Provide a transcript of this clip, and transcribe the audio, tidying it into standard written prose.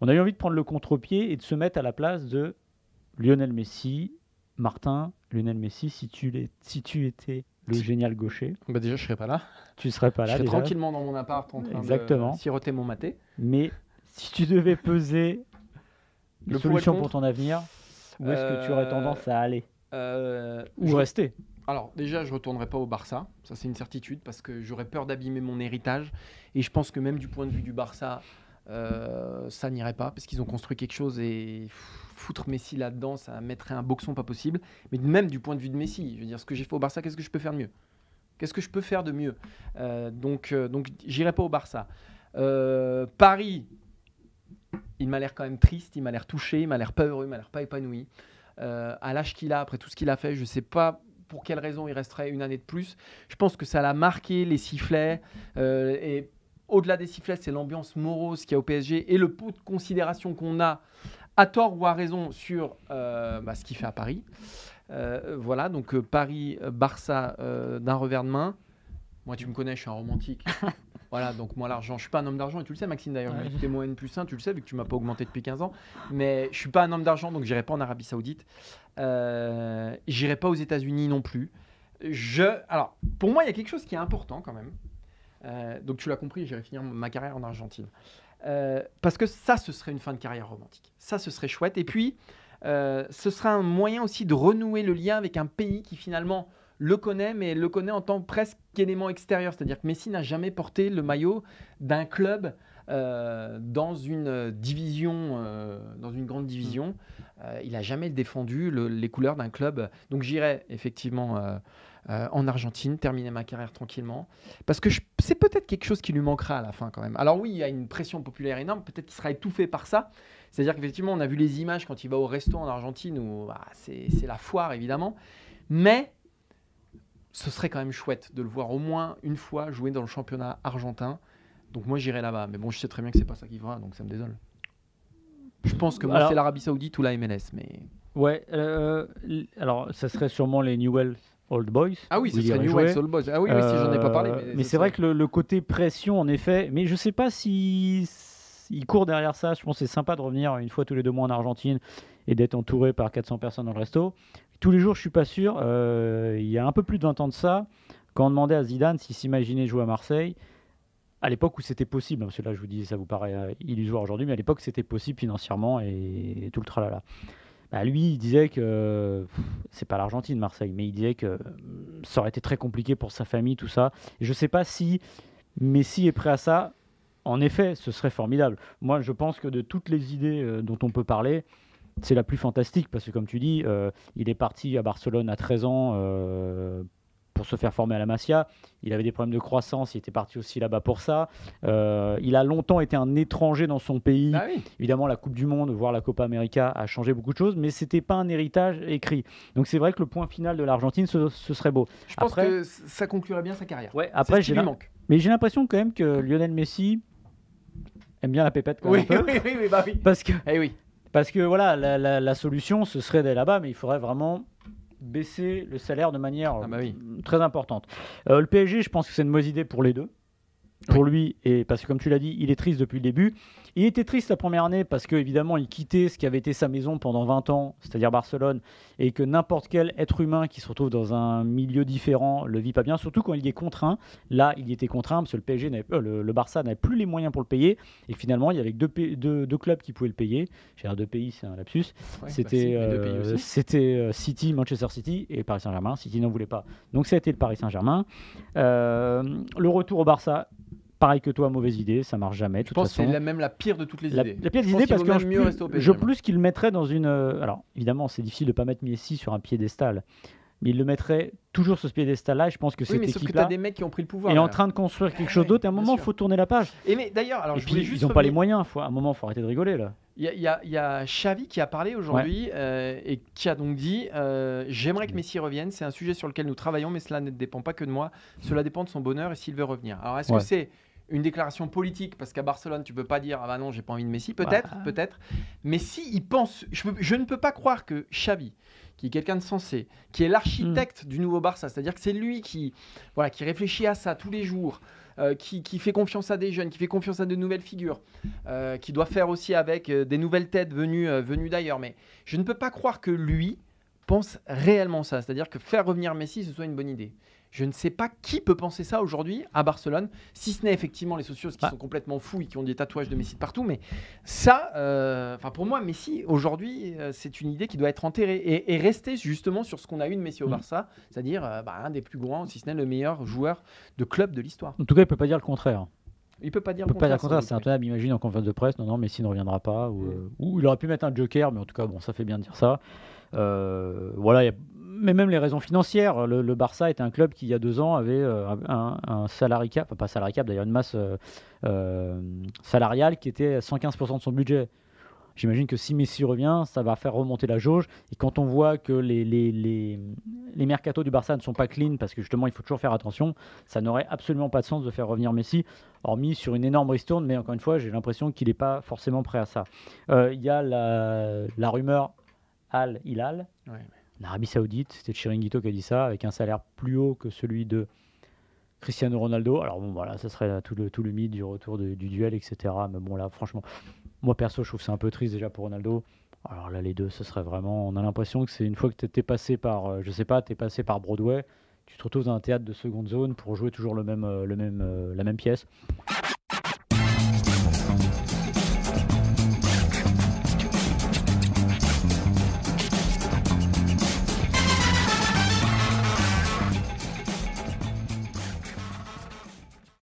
On a eu envie de prendre le contre-pied et de se mettre à la place de Lionel Messi. Martin, Lionel Messi, si tu étais le génial gaucher, Bah déjà, je serais pas là. tu serais pas Je là serais déjà. tranquillement dans mon appart en train Exactement. de siroter mon maté. Mais si tu devais peser une Le pour et le solution pour contre. ton avenir, où est-ce que tu aurais tendance à aller ou Je- rester? Alors déjà, je retournerai pas au Barça, ça c'est une certitude, parce que j'aurais peur d'abîmer mon héritage. Et je pense que même du point de vue du Barça, ça n'irait pas, parce qu'ils ont construit quelque chose et foutre Messi là-dedans, ça mettrait un boxon pas possible. Mais même du point de vue de Messi, je veux dire, ce que j'ai fait au Barça, qu'est-ce que je peux faire de mieux? Qu'est-ce que je peux faire de mieux? Donc, j'irai pas au Barça. Paris, il m'a l'air quand même triste, il m'a l'air touché, il m'a l'air pas heureux, il m'a l'air pas épanoui. À l'âge qu'il a, après tout ce qu'il a fait, je sais pas pour quelle raison il resterait une année de plus. Je pense que ça l'a marqué, les sifflets. Et au-delà des sifflets, c'est l'ambiance morose qu'il y a au PSG et le peu de considération qu'on a, à tort ou à raison, sur ce qu'il fait à Paris. Voilà, donc Paris-Barça d'un revers de main. Moi, tu me connais, je suis un romantique. Voilà, donc moi, l'argent, je suis pas un homme d'argent, et tu le sais, Maxime, d'ailleurs. Ouais. T'es mon N+1, tu le sais, vu que tu m'as pas augmenté depuis 15 ans. Mais je suis pas un homme d'argent, donc j'irai pas en Arabie Saoudite. J'irai pas aux États-Unis non plus. Alors, pour moi, il y a quelque chose qui est important quand même. Donc, tu l'as compris, j'irai finir ma carrière en Argentine. Parce que ça, ce serait une fin de carrière romantique. Ça, ce serait chouette. Et puis, ce sera un moyen aussi de renouer le lien avec un pays qui finalement le connaît, mais le connaît en tant presque qu'élément extérieur. C'est-à-dire que Messi n'a jamais porté le maillot d'un club dans une division, dans une grande division. Il n'a jamais défendu les couleurs d'un club. Donc j'irai effectivement en Argentine, terminer ma carrière tranquillement. Parce que c'est peut-être quelque chose qui lui manquera à la fin quand même. Alors oui, il y a une pression populaire énorme, peut-être qu'il sera étouffé par ça. C'est-à-dire qu'effectivement, on a vu les images quand il va au resto en Argentine, où c'est la foire évidemment. Mais ce serait quand même chouette de le voir au moins une fois jouer dans le championnat argentin. Donc moi j'irai là-bas. Mais bon, je sais très bien que c'est pas ça qui fera, donc ça me désole. Je pense que moi c'est l'Arabie Saoudite ou la MLS, mais... Ouais, alors ça serait sûrement les Newell's Old Boys. Ah oui, où ce il serait irait Newell's jouer. Old Boys. Ah oui, oui, si j'en ai pas parlé. Mais c'est vrai que le côté pression, en effet, mais je sais pas si il court derrière ça. Je pense que c'est sympa de revenir une fois tous les 2 mois en Argentine et d'être entouré par 400 personnes dans le resto. Tous les jours, je suis pas sûr. Il y a un peu plus de 20 ans de ça, quand on demandait à Zidane s'il s'imaginait jouer à Marseille, à l'époque où c'était possible, parce que là je vous dis ça vous paraît illusoire aujourd'hui, mais à l'époque c'était possible financièrement et tout le tralala. Bah, lui, il disait que c'est pas l'Argentine, Marseille, mais il disait que ça aurait été très compliqué pour sa famille, tout ça. Et je sais pas si Messi est prêt à ça. En effet, ce serait formidable. Moi, je pense que de toutes les idées dont on peut parler, c'est la plus fantastique parce que, comme tu dis, il est parti à Barcelone à 13 ans pour se faire former à la Masia. Il avait des problèmes de croissance, il était parti aussi là-bas pour ça. Il a longtemps été un étranger dans son pays. Bah oui. Évidemment, la Coupe du Monde, voire la Copa América, a changé beaucoup de choses, mais c'était pas un héritage écrit. Donc c'est vrai que le point final de l'Argentine, ce serait beau. Je pense que ça conclurait bien sa carrière. Ouais, après, c'est ce qui lui manque. Mais j'ai l'impression quand même que Lionel Messi aime bien la pépette quand même Oui, un peu. oui, bah oui. Parce que, Eh oui. parce que voilà, la solution, ce serait d'aller là-bas, mais il faudrait vraiment baisser le salaire de manière très importante. Le PSG, je pense que c'est une mauvaise idée pour les deux. Pour lui, et parce que comme tu l'as dit, il est triste depuis le début. Il était triste la première année parce qu'évidemment, il quittait ce qui avait été sa maison pendant 20 ans, c'est-à-dire Barcelone, et que n'importe quel être humain qui se retrouve dans un milieu différent le vit pas bien, surtout quand il est contraint. Là, il y était contraint parce que le Barça n'avait plus les moyens pour le payer, et finalement, il y avait que deux clubs qui pouvaient le payer. J'ai dire deux pays, c'est un lapsus. Ouais, C'était City, Manchester City et Paris Saint-Germain. City n'en voulait pas, donc ça a été le Paris Saint-Germain. Le retour au Barça, pareil que toi, mauvaise idée, ça marche jamais. Je pense que c'est même la pire de toutes les idées. La pire des idées parce que je plus qu'il mettrait dans une... alors, évidemment, c'est difficile de ne pas mettre Messi sur un piédestal, mais il le mettrait toujours sur ce piédestal-là, et je pense que cette équipe-là... sauf que tu as des mecs qui ont pris le pouvoir. Est en train de construire quelque chose d'autre, et à un moment, il faut tourner la page. Mais d'ailleurs, alors, ils n'ont pas les moyens, à un moment, il faut arrêter de rigoler, là. Il y a Xavi qui a parlé aujourd'hui et qui a donc dit j'aimerais que Messi revienne, c'est un sujet sur lequel nous travaillons, mais cela ne dépend pas que de moi, cela dépend de son bonheur et s'il veut revenir. Alors, est-ce que c'est une déclaration politique, parce qu'à Barcelone, tu peux pas dire « Ah bah non, j'ai pas envie de Messi », peut-être. Mais si il pense... Je ne peux pas croire que Xavi, qui est quelqu'un de sensé, qui est l'architecte du nouveau Barça, c'est-à-dire que c'est lui qui réfléchit à ça tous les jours, qui fait confiance à des jeunes, qui fait confiance à de nouvelles figures, qui doit faire aussi avec des nouvelles têtes venues d'ailleurs. Mais je ne peux pas croire que lui pense réellement ça, c'est-à-dire que faire revenir Messi, ce soit une bonne idée. Je ne sais pas qui peut penser ça aujourd'hui à Barcelone, si ce n'est effectivement les socios qui sont complètement fous et qui ont des tatouages de Messi de partout. Mais ça, pour moi, Messi, aujourd'hui, c'est une idée qui doit être enterrée et rester justement sur ce qu'on a eu de Messi au Barça, c'est-à-dire un des plus grands, si ce n'est le meilleur joueur de club de l'histoire. En tout cas, il ne peut pas dire le contraire. Il peut pas dire le contraire. contraire. C'est intenable, imagine en conférence de presse, non, Messi ne reviendra pas. Ou il aurait pu mettre un joker, mais en tout cas, bon, ça fait bien de dire ça. Voilà, mais même les raisons financières. Le Barça était un club qui, il y a 2 ans, avait un salary cap, enfin pas salary cap d'ailleurs, une masse salariale qui était à 115% de son budget. J'imagine que si Messi revient, ça va faire remonter la jauge. Et quand on voit que les mercatos du Barça ne sont pas clean, parce que justement il faut toujours faire attention, ça n'aurait absolument pas de sens de faire revenir Messi, hormis sur une énorme ristourne. Mais encore une fois, j'ai l'impression qu'il n'est pas forcément prêt à ça. Il y a la rumeur Al Hilal, en Arabie Saoudite, c'était Chiringuito qui a dit ça, avec un salaire plus haut que celui de Cristiano Ronaldo. Alors bon, voilà, ça serait tout le mythe du retour du duel, etc. Mais bon, là, franchement, moi perso, je trouve que c'est un peu triste déjà pour Ronaldo. Alors là, les deux, ce serait vraiment. On a l'impression que c'est une fois que tu es passé par, je sais pas, tu es passé par Broadway, tu te retrouves dans un théâtre de seconde zone pour jouer toujours la même pièce.